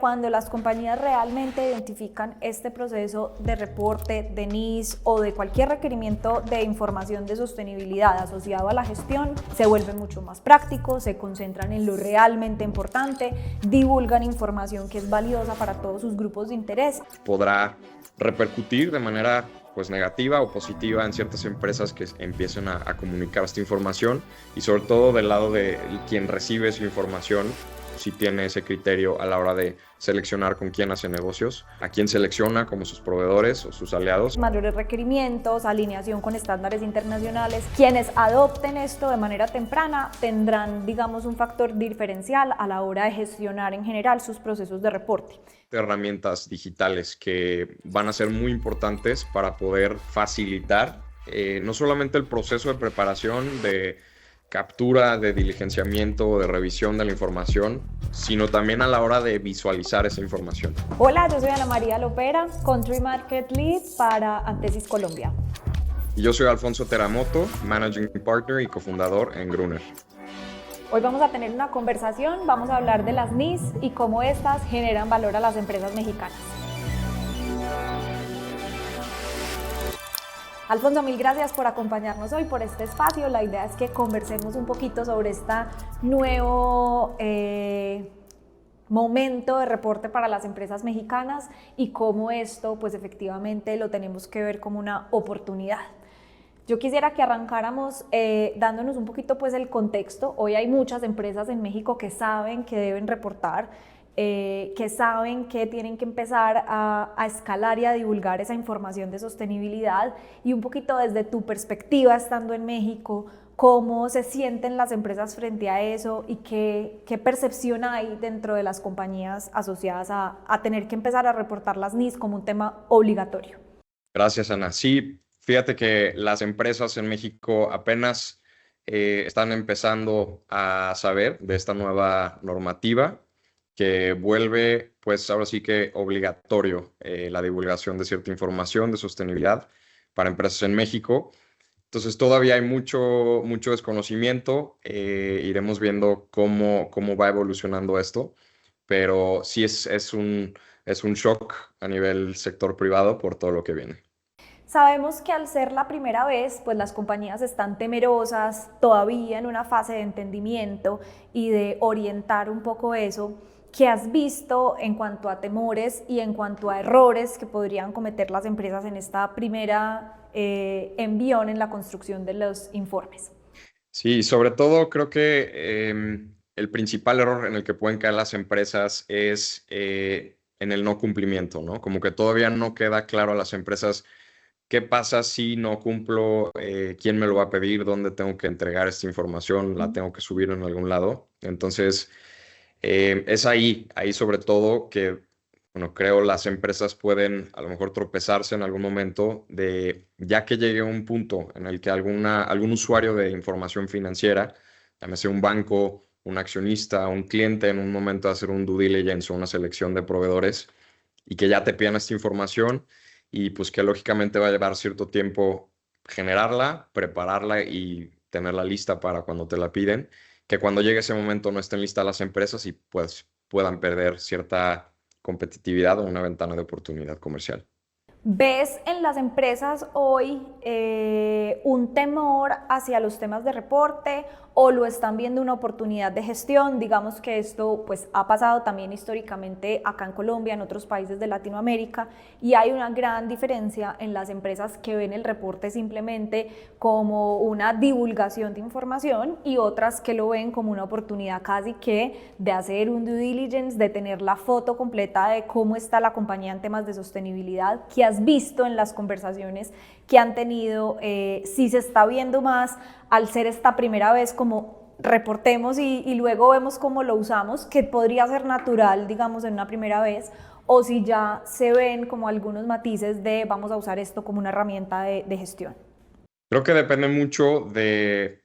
cuando las compañías realmente identifican este proceso de reporte, de NIS o de cualquier requerimiento de información de sostenibilidad asociado a la gestión, se vuelve mucho más práctico, se concentran en lo realmente importante, divulgan información que es valiosa para todos sus grupos de interés. Podrá repercutir de manera negativa o positiva en ciertas empresas que empiecen a comunicar esta información, y sobre todo del lado de quien recibe su información, si tiene ese criterio a la hora de seleccionar con quién hace negocios, a quién selecciona como sus proveedores o sus aliados. Mayores requerimientos, alineación con estándares internacionales. Quienes adopten esto de manera temprana tendrán, digamos, un factor diferencial a la hora de gestionar en general sus procesos de reporte. Herramientas digitales que van a ser muy importantes para poder facilitar no solamente el proceso de preparación, de captura, de diligenciamiento, de revisión de la información, sino también a la hora de visualizar esa información. Hola, yo soy Ana María Lopera, Country Market Lead para Antesis Colombia. Y yo soy Alfonso Teramoto, Managing Partner y cofundador en Gruner. Hoy vamos a tener una conversación, vamos a hablar de las NIS y cómo estas generan valor a las empresas mexicanas. Alfonso, mil gracias por acompañarnos hoy, por este espacio. La idea es que conversemos un poquito sobre este nuevo momento de reporte para las empresas mexicanas y cómo esto, pues efectivamente lo tenemos que ver como una oportunidad. Yo quisiera que arrancáramos dándonos un poquito pues el contexto. Hoy hay muchas empresas en México que saben que deben reportar, que saben que tienen que empezar a escalar y a divulgar esa información de sostenibilidad, y un poquito desde tu perspectiva estando en México, cómo se sienten las empresas frente a eso y qué percepción hay dentro de las compañías asociadas a tener que empezar a reportar las NIS como un tema obligatorio. Gracias, Ana. Sí, fíjate que las empresas en México apenas están empezando a saber de esta nueva normativa que vuelve, pues ahora sí que obligatorio la divulgación de cierta información de sostenibilidad para empresas en México. Entonces todavía hay mucho desconocimiento, iremos viendo cómo va evolucionando esto, pero sí es un shock a nivel sector privado por todo lo que viene. Sabemos que al ser la primera vez, pues las compañías están temerosas, todavía en una fase de entendimiento y de orientar un poco eso. ¿Qué has visto en cuanto a temores y en cuanto a errores que podrían cometer las empresas en esta primera envión en la construcción de los informes? Sí, sobre todo creo que el principal error en el que pueden caer las empresas es en el no cumplimiento, ¿no? Como que todavía no queda claro a las empresas qué pasa si no cumplo, quién me lo va a pedir, dónde tengo que entregar esta información, la tengo que subir en algún lado. Entonces, es ahí sobre todo que, bueno, creo las empresas pueden a lo mejor tropezarse en algún momento de, ya que llegue a un punto en el que algún usuario de información financiera, llámese un banco, un accionista, un cliente, en un momento de hacer un due diligence o una selección de proveedores, y que ya te pidan esta información, y pues que lógicamente va a llevar cierto tiempo generarla, prepararla y tenerla lista para cuando te la piden, que cuando llegue ese momento no estén listas las empresas y pues puedan perder cierta competitividad o una ventana de oportunidad comercial. ¿Ves en las empresas hoy un temor hacia los temas de reporte o lo están viendo una oportunidad de gestión? Digamos que esto pues ha pasado también históricamente acá en Colombia, en otros países de Latinoamérica, y hay una gran diferencia en las empresas que ven el reporte simplemente como una divulgación de información y otras que lo ven como una oportunidad casi que de hacer un due diligence, de tener la foto completa de cómo está la compañía en temas de sostenibilidad. ¿Qué has visto en las conversaciones que han tenido? Si se está viendo más al ser esta primera vez como reportemos y luego vemos cómo lo usamos, que podría ser natural, digamos, en una primera vez, o si ya se ven como algunos matices de vamos a usar esto como una herramienta de gestión. Creo que depende mucho de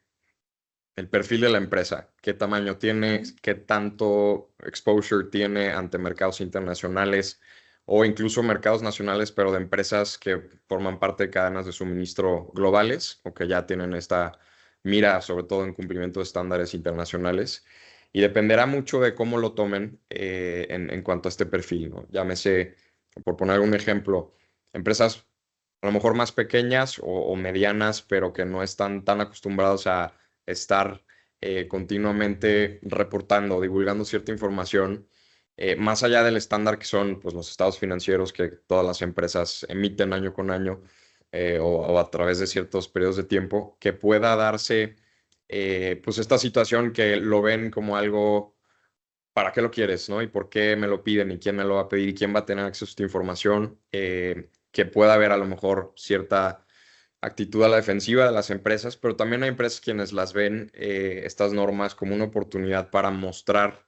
el perfil de la empresa, qué tamaño tiene, qué tanto exposure tiene ante mercados internacionales o incluso mercados nacionales, pero de empresas que forman parte de cadenas de suministro globales o que ya tienen esta mira, sobre todo en cumplimiento de estándares internacionales. Y dependerá mucho de cómo lo tomen en cuanto a este perfil, ¿no? Llámese, por poner un ejemplo, empresas a lo mejor más pequeñas o medianas, pero que no están tan acostumbrados a estar continuamente reportando, divulgando cierta información, más allá del estándar que son pues, los estados financieros que todas las empresas emiten año con año o a través de ciertos periodos de tiempo, que pueda darse pues esta situación que lo ven como algo, ¿para qué lo quieres, no? ¿Y por qué me lo piden? ¿Y quién me lo va a pedir? ¿Y quién va a tener acceso a esta información? Que pueda haber a lo mejor cierta actitud a la defensiva de las empresas, pero también hay empresas quienes las ven estas normas como una oportunidad para mostrar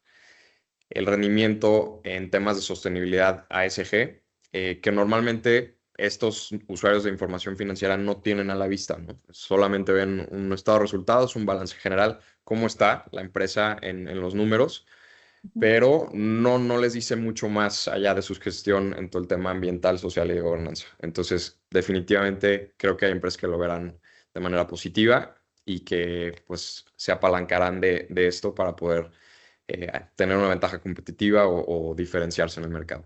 el rendimiento en temas de sostenibilidad ASG, que normalmente estos usuarios de información financiera no tienen a la vista, ¿no? Solamente ven un estado de resultados, un balance general, cómo está la empresa en los números, pero no les dice mucho más allá de su gestión en todo el tema ambiental, social y de gobernanza. Entonces, definitivamente creo que hay empresas que lo verán de manera positiva y que pues se apalancarán de esto para poder tener una ventaja competitiva o diferenciarse en el mercado.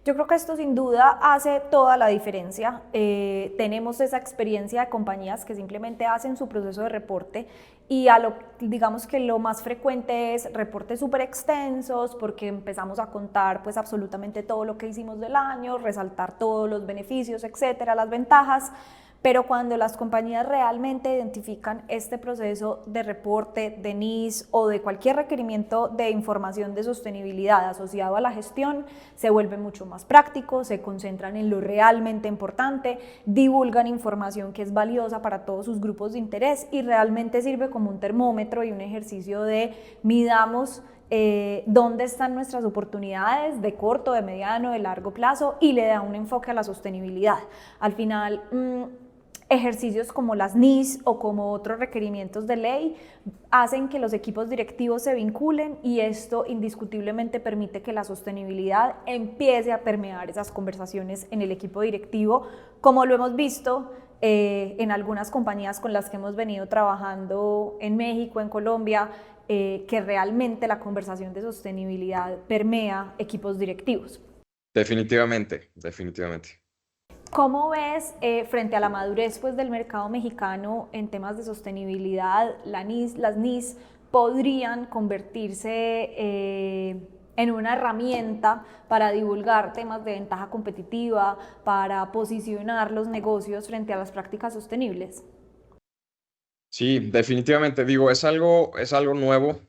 Yo creo que esto sin duda hace toda la diferencia. Tenemos esa experiencia de compañías que simplemente hacen su proceso de reporte y digamos que lo más frecuente es reportes súper extensos porque empezamos a contar pues absolutamente todo lo que hicimos del año, resaltar todos los beneficios, etcétera, las ventajas. Pero cuando las compañías realmente identifican este proceso de reporte, de NIS o de cualquier requerimiento de información de sostenibilidad asociado a la gestión, se vuelve mucho más práctico, se concentran en lo realmente importante, divulgan información que es valiosa para todos sus grupos de interés y realmente sirve como un termómetro y un ejercicio de midamos dónde están nuestras oportunidades de corto, de mediano, de largo plazo y le da un enfoque a la sostenibilidad. Al final, ejercicios como las NIS o como otros requerimientos de ley hacen que los equipos directivos se vinculen y esto indiscutiblemente permite que la sostenibilidad empiece a permear esas conversaciones en el equipo directivo, como lo hemos visto en algunas compañías con las que hemos venido trabajando en México, en Colombia, que realmente la conversación de sostenibilidad permea equipos directivos. Definitivamente, definitivamente. ¿Cómo ves frente a la madurez pues, del mercado mexicano en temas de sostenibilidad, las NIS podrían convertirse en una herramienta para divulgar temas de ventaja competitiva, para posicionar los negocios frente a las prácticas sostenibles? Sí, definitivamente. Digo, es algo nuevo,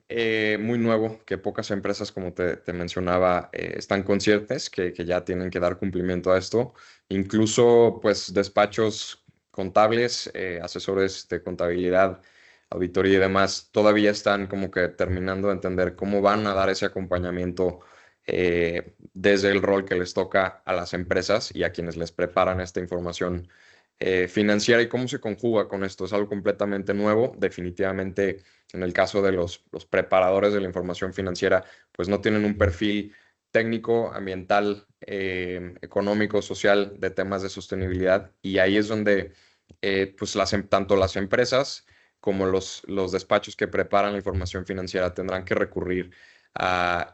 muy nuevo, que pocas empresas, como te mencionaba, están conscientes que ya tienen que dar cumplimiento a esto. Incluso, pues, despachos contables, asesores de contabilidad, auditoría y demás, todavía están como que terminando de entender cómo van a dar ese acompañamiento desde el rol que les toca a las empresas y a quienes les preparan esta información financiera y cómo se conjuga con esto. Es algo completamente nuevo. Definitivamente, en el caso de los preparadores de la información financiera, pues no tienen un perfil técnico, ambiental, económico, social de temas de sostenibilidad. Y ahí es donde pues tanto las empresas como los despachos que preparan la información financiera tendrán que recurrir a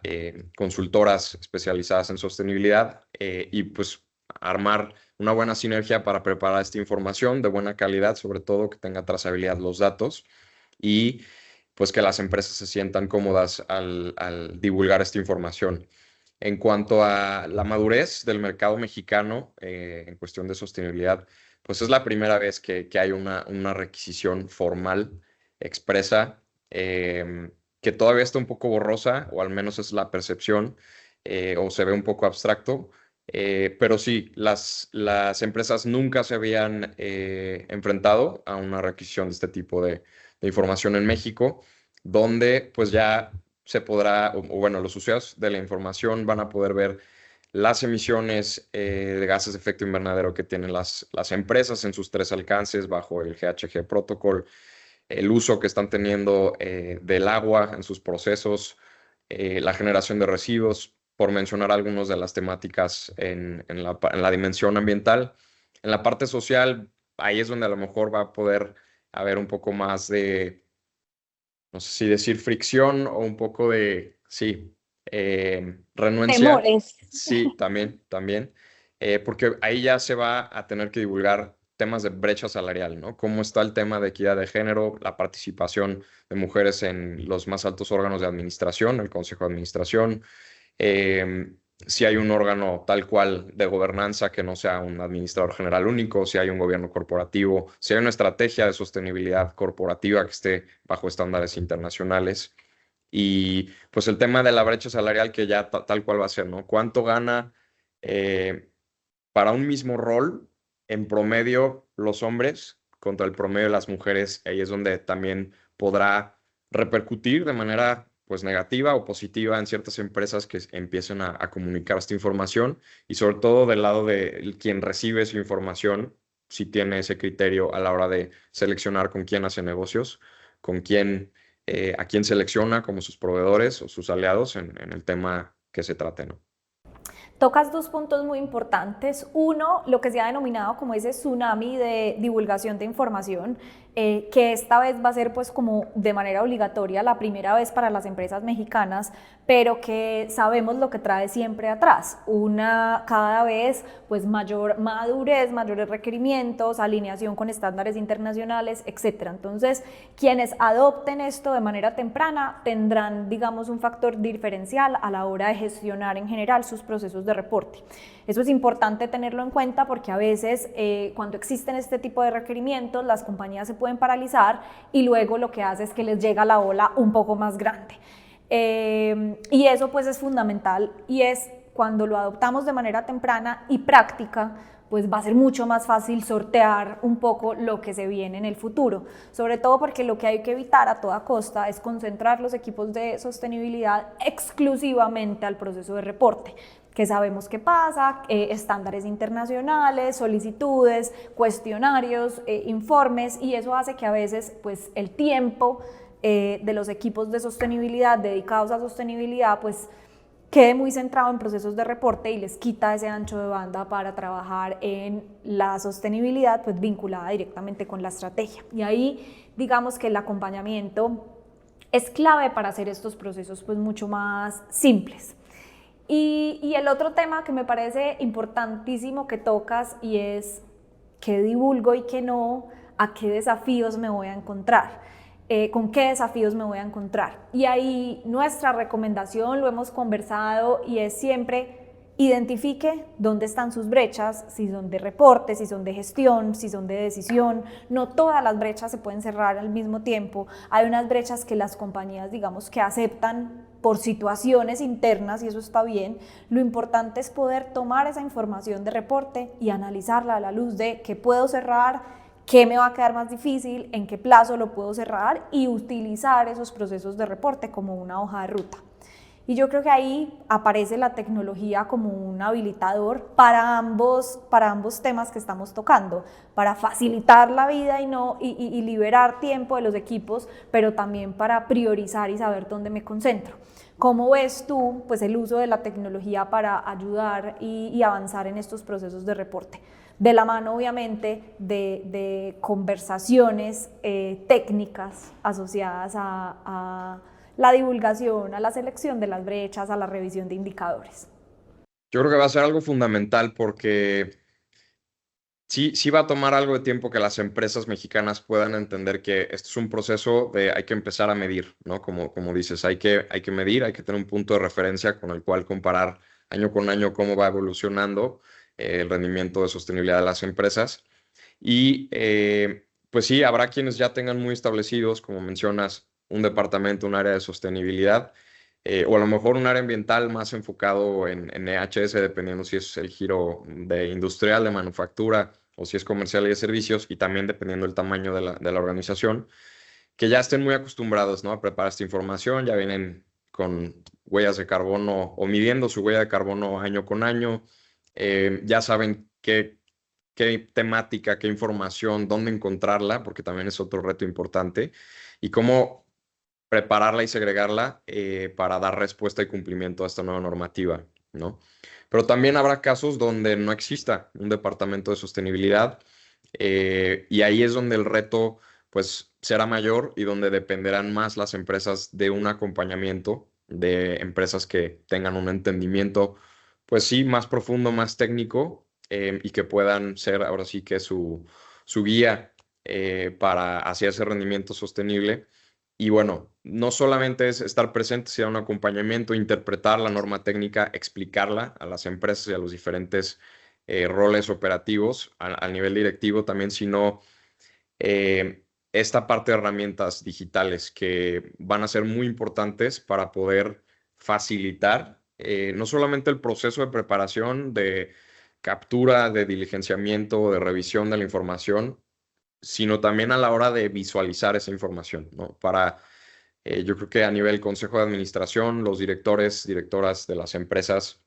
consultoras especializadas en sostenibilidad y pues armar una buena sinergia para preparar esta información de buena calidad, sobre todo que tenga trazabilidad los datos y pues que las empresas se sientan cómodas al divulgar esta información. En cuanto a la madurez del mercado mexicano en cuestión de sostenibilidad, pues es la primera vez que hay una requisición formal, expresa, que todavía está un poco borrosa, o al menos es la percepción, o se ve un poco abstracto, pero sí, las empresas nunca se habían enfrentado a una requisición de este tipo de información en México, donde pues ya se podrá, o bueno, los usuarios de la información van a poder ver las emisiones de gases de efecto invernadero que tienen las empresas en sus tres alcances bajo el GHG Protocol, el uso que están teniendo del agua en sus procesos, la generación de residuos, por mencionar algunas de las temáticas en la dimensión ambiental. En la parte social, ahí es donde a lo mejor va a poder haber un poco más de, no sé si decir fricción o un poco de, sí, renuencia. Temores. Sí, también, también. Porque ahí ya se va a tener que divulgar temas de brecha salarial, ¿no? Cómo está el tema de equidad de género, la participación de mujeres en los más altos órganos de administración, el Consejo de Administración, eh, si hay un órgano tal cual de gobernanza que no sea un administrador general único, si hay un gobierno corporativo, si hay una estrategia de sostenibilidad corporativa que esté bajo estándares internacionales. Y pues el tema de la brecha salarial que ya tal cual va a ser, ¿no? ¿Cuánto gana eh, para un mismo rol en promedio los hombres contra el promedio de las mujeres? Ahí es donde también podrá repercutir de manera pues negativa o positiva en ciertas empresas que empiecen a comunicar esta información y sobre todo del lado de quien recibe esa información, si tiene ese criterio a la hora de seleccionar con quién hace negocios, con quién, a quién selecciona como sus proveedores o sus aliados en el tema que se trate, ¿no? Tocas dos puntos muy importantes. Uno, lo que se ha denominado como ese tsunami de divulgación de información, que esta vez va a ser pues como de manera obligatoria la primera vez para las empresas mexicanas, pero que sabemos lo que trae siempre atrás, una cada vez pues mayor madurez, mayores requerimientos, alineación con estándares internacionales, etcétera. Entonces, quienes adopten esto de manera temprana tendrán, digamos, un factor diferencial a la hora de gestionar en general sus procesos de reporte. Eso es importante tenerlo en cuenta porque a veces cuando existen este tipo de requerimientos las compañías se pueden paralizar y luego lo que hace es que les llega la ola un poco más grande. Y eso pues es fundamental y es cuando lo adoptamos de manera temprana y práctica, pues va a ser mucho más fácil sortear un poco lo que se viene en el futuro, sobre todo porque lo que hay que evitar a toda costa es concentrar los equipos de sostenibilidad exclusivamente al proceso de reporte, que sabemos qué pasa, estándares internacionales, solicitudes, cuestionarios, informes, y eso hace que a veces pues el tiempo de los equipos de sostenibilidad dedicados a sostenibilidad pues quede muy centrado en procesos de reporte y les quita ese ancho de banda para trabajar en la sostenibilidad pues vinculada directamente con la estrategia. Y ahí digamos que el acompañamiento es clave para hacer estos procesos pues mucho más simples. Y el otro tema que me parece importantísimo que tocas y es qué divulgo y qué no, a qué desafíos me voy a encontrar. Con qué desafíos me voy a encontrar. Y ahí nuestra recomendación, lo hemos conversado y es siempre identifique dónde están sus brechas, si son de reporte, si son de gestión, si son de decisión. No todas las brechas se pueden cerrar al mismo tiempo. Hay unas brechas que las compañías, digamos, que aceptan por situaciones internas y eso está bien. Lo importante es poder tomar esa información de reporte y analizarla a la luz de qué puedo cerrar, qué me va a quedar más difícil, en qué plazo lo puedo cerrar y utilizar esos procesos de reporte como una hoja de ruta. Y yo creo que ahí aparece la tecnología como un habilitador para ambos temas que estamos tocando, para facilitar la vida y liberar tiempo de los equipos, pero también para priorizar y saber dónde me concentro. ¿Cómo ves tú pues, el uso de la tecnología para ayudar y avanzar en estos procesos de reporte? De la mano, obviamente, de conversaciones técnicas asociadas a la divulgación, a la selección de las brechas, a la revisión de indicadores. Yo creo que va a ser algo fundamental porque sí va a tomar algo de tiempo que las empresas mexicanas puedan entender que esto es un proceso de hay que empezar a medir, ¿no? Como dices, hay que medir, hay que tener un punto de referencia con el cual comparar año con año cómo va evolucionando el rendimiento de sostenibilidad de las empresas. Y pues sí, habrá quienes ya tengan muy establecidos, como mencionas, un departamento, un área de sostenibilidad, o a lo mejor un área ambiental más enfocado en EHS, dependiendo si es el giro de industrial, de manufactura, o si es comercial y de servicios, y también dependiendo del tamaño de la organización, que ya estén muy acostumbrados, ¿no? A preparar esta información, ya vienen con huellas de carbono o midiendo su huella de carbono año con año, ya saben qué temática, qué información, dónde encontrarla, porque también es otro reto importante, y cómo prepararla y segregarla para dar respuesta y cumplimiento a esta nueva normativa, ¿no? Pero también habrá casos donde no exista un departamento de sostenibilidad y ahí es donde el reto pues será mayor y donde dependerán más las empresas de un acompañamiento de empresas que tengan un entendimiento, pues sí, más profundo, más técnico, y que puedan ser ahora sí que su guía para hacia ese rendimiento sostenible. Y bueno, no solamente es estar presente, sino un acompañamiento, interpretar la norma técnica, explicarla a las empresas y a los diferentes roles operativos al nivel directivo también, sino esta parte de herramientas digitales que van a ser muy importantes para poder facilitar no solamente el proceso de preparación, de captura, de diligenciamiento, de revisión de la información, sino también a la hora de visualizar esa información, ¿no? Yo creo que a nivel consejo de administración, los directores, directoras de las empresas,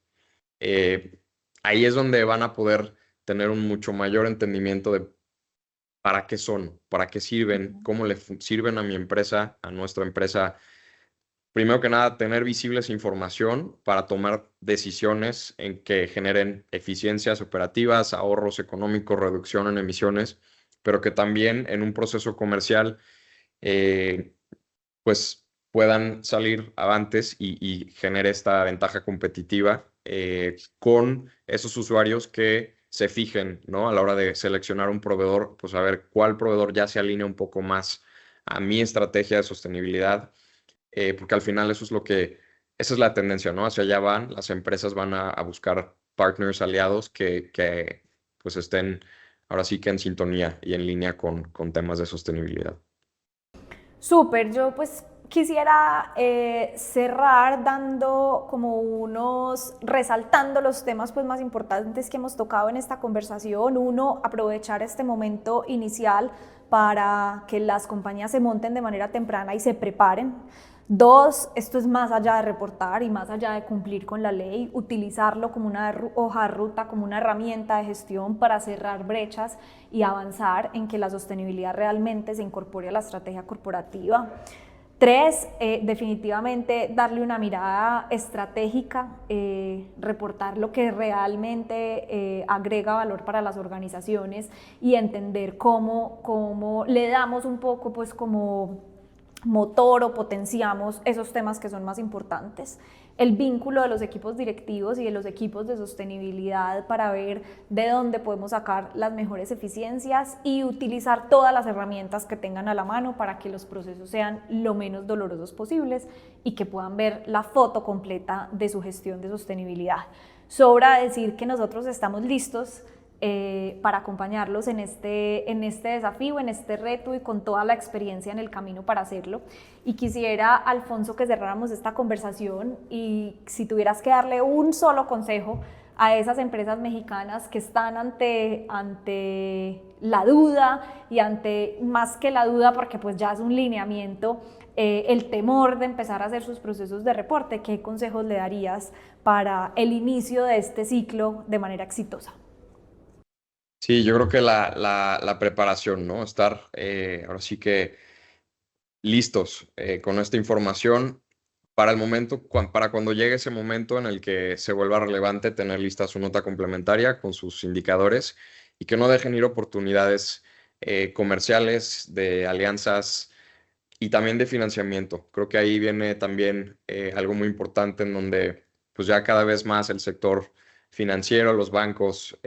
eh, ahí es donde van a poder tener un mucho mayor entendimiento de para qué son, para qué sirven, cómo sirven a mi empresa, a nuestra empresa. Primero que nada, tener visible esa información para tomar decisiones en que generen eficiencias operativas, ahorros económicos, reducción en emisiones, pero que también en un proceso comercial eh, pues puedan salir avantes y genere esta ventaja competitiva con esos usuarios que se fijen, ¿no? A la hora de seleccionar un proveedor, pues a ver cuál proveedor ya se alinea un poco más a mi estrategia de sostenibilidad, porque al final eso es esa es la tendencia, ¿no? Hacia allá van, las empresas van a buscar partners, aliados que pues estén ahora sí que en sintonía y en línea con temas de sostenibilidad. Súper, yo pues quisiera cerrar dando como resaltando los temas pues más importantes que hemos tocado en esta conversación. Uno, aprovechar este momento inicial para que las compañías se monten de manera temprana y se preparen. Dos, esto es más allá de reportar y más allá de cumplir con la ley, utilizarlo como una hoja de ruta, como una herramienta de gestión para cerrar brechas y avanzar en que la sostenibilidad realmente se incorpore a la estrategia corporativa. Tres, definitivamente darle una mirada estratégica, reportar lo que realmente agrega valor para las organizaciones y entender cómo le damos un poco pues como motor o potenciamos esos temas que son más importantes. El vínculo de los equipos directivos y de los equipos de sostenibilidad para ver de dónde podemos sacar las mejores eficiencias y utilizar todas las herramientas que tengan a la mano para que los procesos sean lo menos dolorosos posibles y que puedan ver la foto completa de su gestión de sostenibilidad. Sobra decir que nosotros estamos listos para acompañarlos en este desafío, en este reto y con toda la experiencia en el camino para hacerlo. Y quisiera, Alfonso, que cerráramos esta conversación y si tuvieras que darle un solo consejo a esas empresas mexicanas que están ante la duda y ante, más que la duda, porque pues ya es un lineamiento, el temor de empezar a hacer sus procesos de reporte, ¿qué consejos le darías para el inicio de este ciclo de manera exitosa? Sí, yo creo que la preparación, ¿no? Estar ahora sí que listos con esta información para el momento, para cuando llegue ese momento en el que se vuelva relevante, tener lista su nota complementaria con sus indicadores y que no dejen ir oportunidades comerciales, de alianzas y también de financiamiento. Creo que ahí viene también algo muy importante en donde pues ya cada vez más el sector financiero, los bancos,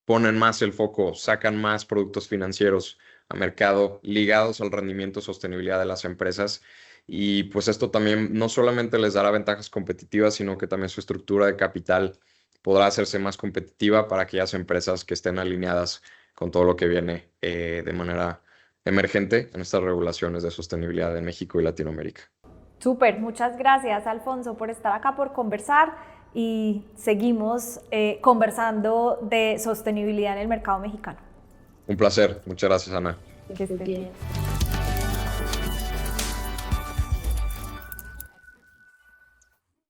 ponen más el foco, sacan más productos financieros a mercado ligados al rendimiento y sostenibilidad de las empresas. Y pues esto también no solamente les dará ventajas competitivas, sino que también su estructura de capital podrá hacerse más competitiva para aquellas empresas que estén alineadas con todo lo que viene de manera emergente en estas regulaciones de sostenibilidad de México y Latinoamérica. Súper, muchas gracias, Alfonso, por estar acá, por conversar y seguimos conversando de sostenibilidad en el mercado mexicano. Un placer. Muchas gracias, Ana. Que estés bien.